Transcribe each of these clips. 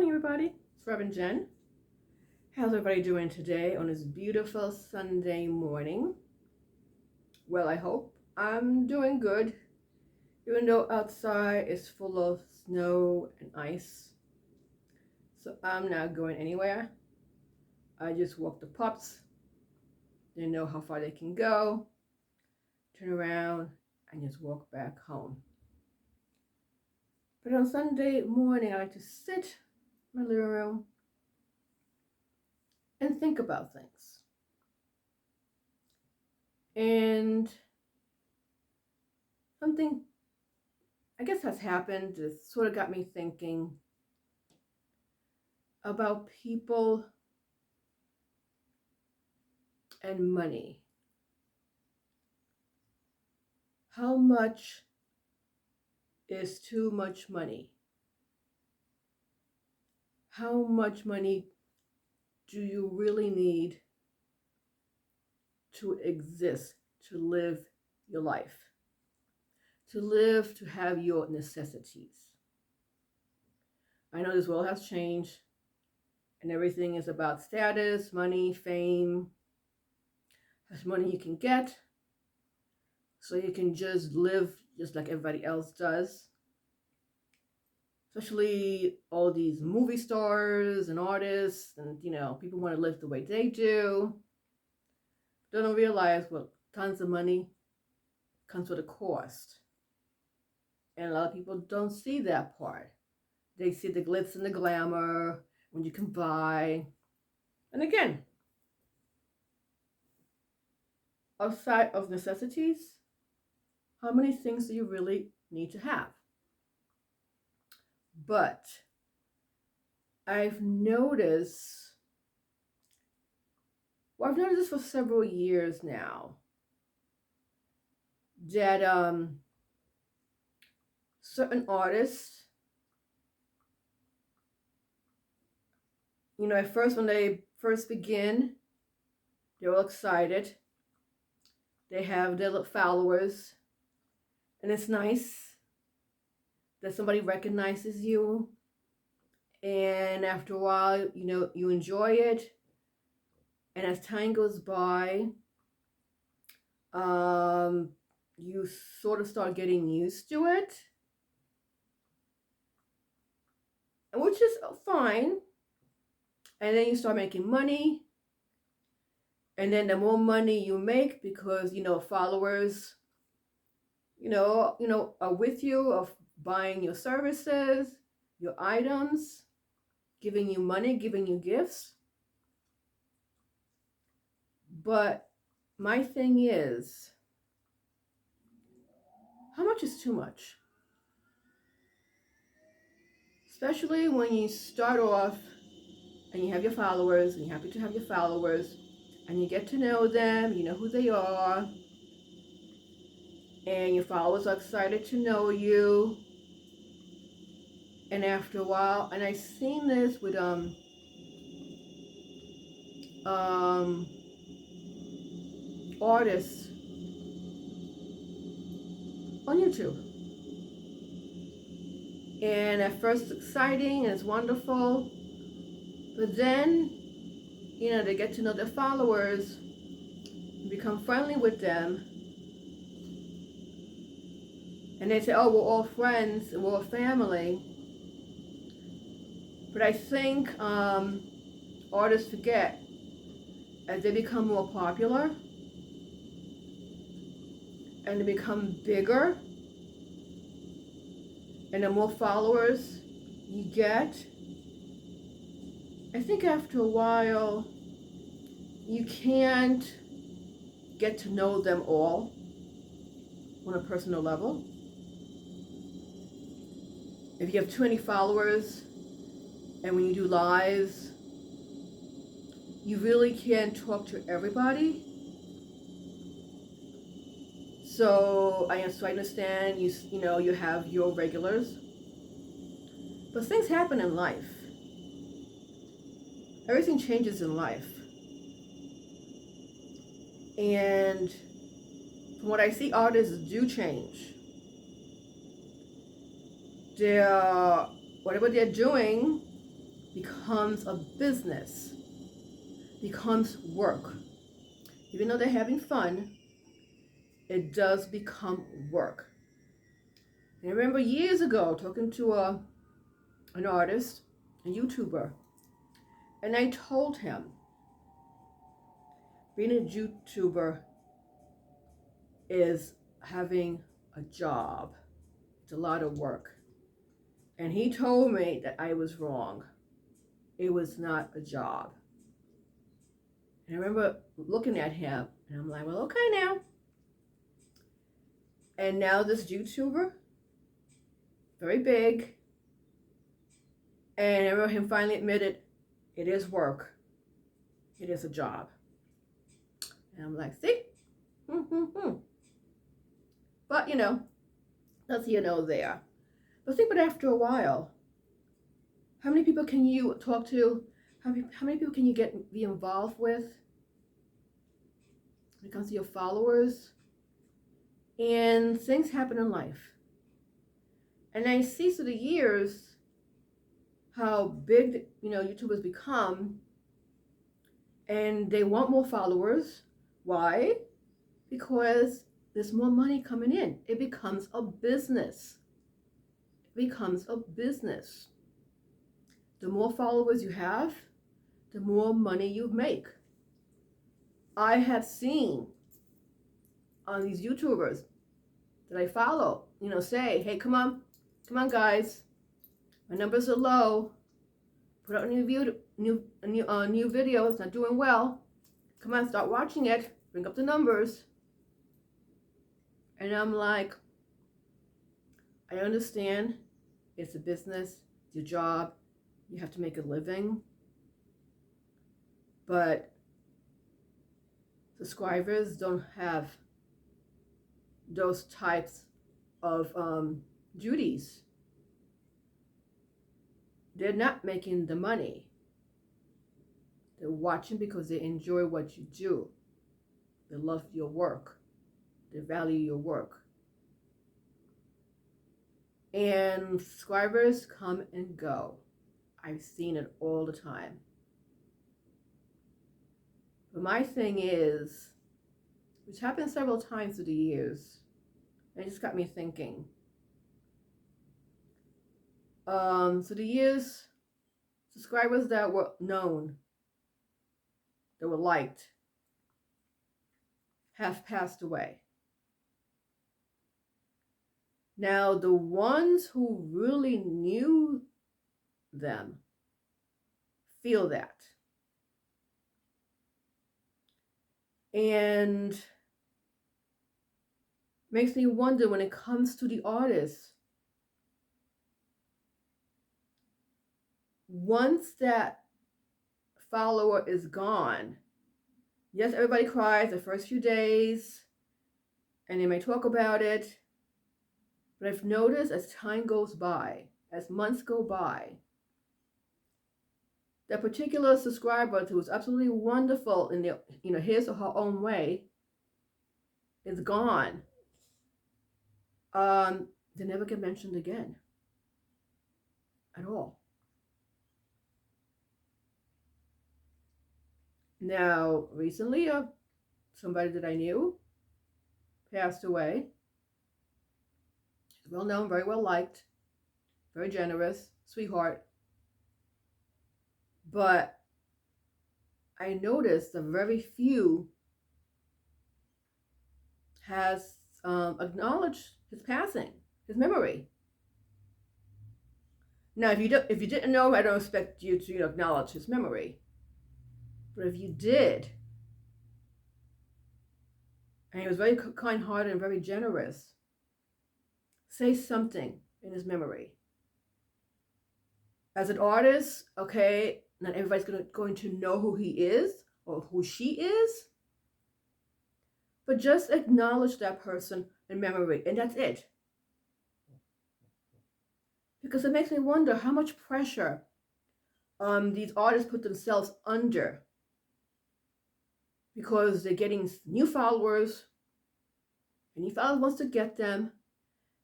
morning, everybody. It's Reverend Jen. How's everybody doing today on this beautiful Sunday morning? Well, I hope I'm doing good, even though outside is full of snow and ice. So I'm not going anywhere. I just walk the pups. They know how far they can go, turn around, and just walk back home. But on Sunday morning, I like to sit in my living room and think about things. And something, I guess, has happened that sort of got me thinking about people and money. How much is too much money? How much money do you really need to exist, to live your life, to have your necessities? I know this world has changed and everything is about status, money, fame, how much money you can get so you can just live just like everybody else does. Especially all these movie stars and artists, and people want to live the way they do. They don't realize tons of money comes with a cost. And a lot of people don't see that part. They see the glitz and the glamour when you can buy. And again, outside of necessities, how many things do you really need to have? But I've noticed this for several years now, that certain artists, at first when they first begin, they're all excited. They have their little followers, and it's nice that somebody recognizes you. And after a while, you enjoy it. And as time goes by, you sort of start getting used to it, which is fine. And then you start making money. And then the more money you make, because, followers, are with you, of buying your services, your items, giving you money, giving you gifts. But my thing is, how much is too much? Especially when you start off and you have your followers, and you're happy to have your followers, and you get to know them, you know who they are, and your followers are excited to know you. And after a while, and I've seen this with artists on YouTube. And at first it's exciting and it's wonderful, but then they get to know their followers, become friendly with them, and they say, oh, we're all friends and we're all family. But I think artists forget, as they become more popular and they become bigger, and the more followers you get, I think after a while you can't get to know them all on a personal level. If you have too many followers, and when you do lives, you really can't talk to everybody. So I understand you have your regulars, but things happen in life. Everything changes in life, and from what I see, artists do change. Whatever they're doing, becomes a business, becomes work. Even though they're having fun, it does become work. And I remember years ago talking to an artist, a YouTuber, and I told him being a YouTuber is having a job. It's a lot of work. And he told me that I was wrong. It was not a job. And I remember looking at him and I'm like, well, okay now. And now this YouTuber, very big, and I remember him finally admitted it is work. It is a job. And I'm like, see? But that's there. But think about after a while, how many people can you talk to? How many people can you be involved with when it comes to your followers? And things happen in life. And I see through the years how big YouTubers become, and they want more followers. Why? Because there's more money coming in. It becomes a business. It becomes a business. The more followers you have, the more money you make. I have seen on these YouTubers that I follow, say, hey, come on guys, my numbers are low. Put out a new video. It's not doing well. Come on, start watching it. Bring up the numbers. And I'm like, I understand. It's a business. It's your job. You have to make a living. But subscribers don't have those types of duties. They're not making the money. They're watching because they enjoy what you do. They love your work. They value your work. And subscribers come and go. I've seen it all the time. But my thing is, which happened several times through the years, and it just got me thinking. So the years, subscribers that were known, that were liked, have passed away. Now, the ones who really knew them feel that. And makes me wonder when it comes to the artists, once that follower is gone, yes, everybody cries the first few days, and they may talk about it, but I've noticed as time goes by, as months go by, that particular subscriber who was absolutely wonderful in his or her own way is gone. They never get mentioned again at all. Now, recently, somebody that I knew passed away. Well known, very well liked, very generous, sweetheart. But I noticed that very few has acknowledged his passing, his memory. Now, if you didn't know, I don't expect you to acknowledge his memory. But if you did, and he was very kind-hearted and very generous, say something in his memory. As an artist, okay, not everybody's going to know who he is or who she is, but just acknowledge that person in memory, and that's it. Because it makes me wonder how much pressure these artists put themselves under, because they're getting new followers, and new followers wants to get them,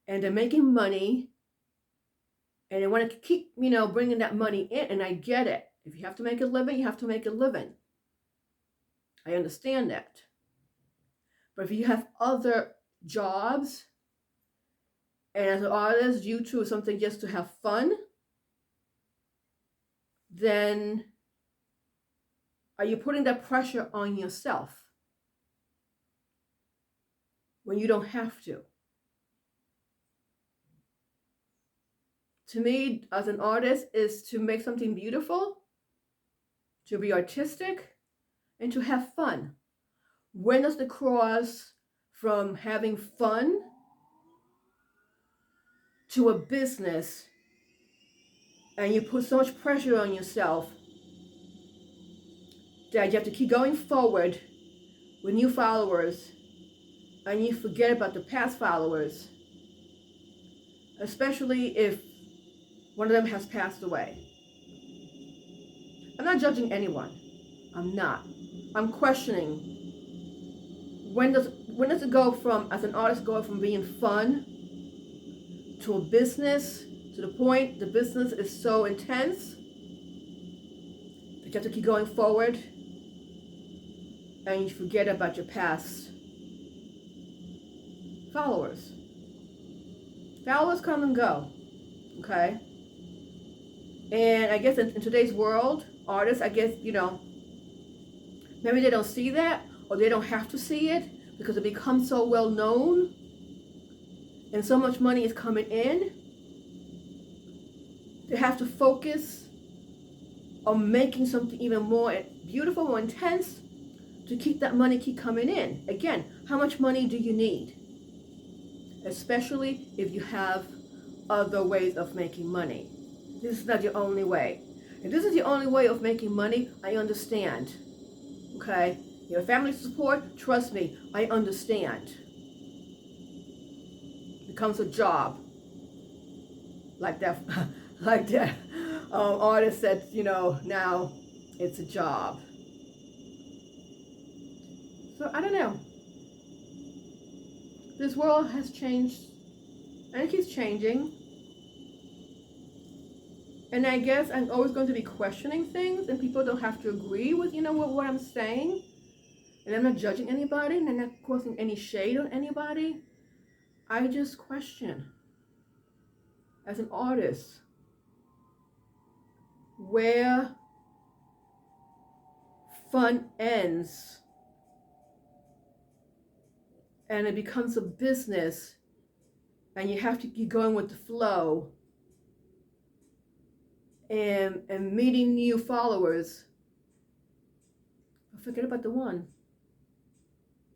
and they're making money, And they want to keep, bringing that money in. And I get it. If you have to make a living, you have to make a living. I understand that. But if you have other jobs, and as an artist, you choose something just to have fun, then are you putting that pressure on yourself when you don't have to? To me, as an artist, is to make something beautiful, to be artistic, and to have fun. When does the cross from having fun to a business, and you put so much pressure on yourself that you have to keep going forward with new followers, and you forget about the past followers, especially if one of them has passed away? I'm not judging anyone. I'm not. I'm questioning, when does it go from, as an artist, go from being fun to a business, to the point the business is so intense that you have to keep going forward and you forget about your past followers. Followers come and go, okay? And I guess in today's world, artists, I guess, maybe they don't see that, or they don't have to see it because it becomes so well known and so much money is coming in. They have to focus on making something even more beautiful, more intense, to keep that money keep coming in. Again, how much money do you need? Especially if you have other ways of making money. This is not your only way. If this is your only way of making money, I understand. Okay? Your family support, trust me, I understand. It becomes a job. Like that, like that artist said, now it's a job. So I don't know. This world has changed, and it keeps changing. And I guess I'm always going to be questioning things, and people don't have to agree with, what I'm saying. And I'm not judging anybody, and I'm not causing any shade on anybody. I just question, as an artist, where fun ends and it becomes a business and you have to keep going with the flow and meeting new followers. But forget about the one,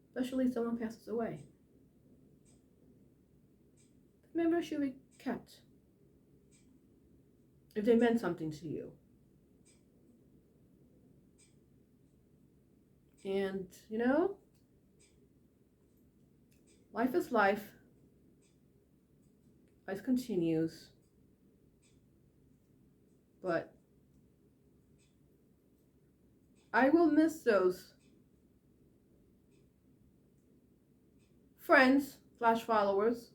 especially if someone passes away. Memories should be kept if they meant something to you. And, life is life. Life continues. But I will miss those friends / followers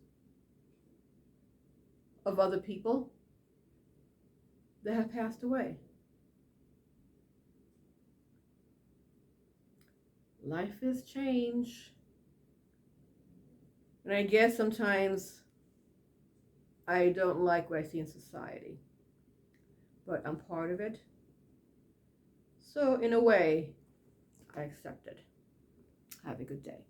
of other people that have passed away. Life is change. And I guess sometimes I don't like what I see in society, but I'm part of it. So in a way, I accept it. Have a good day.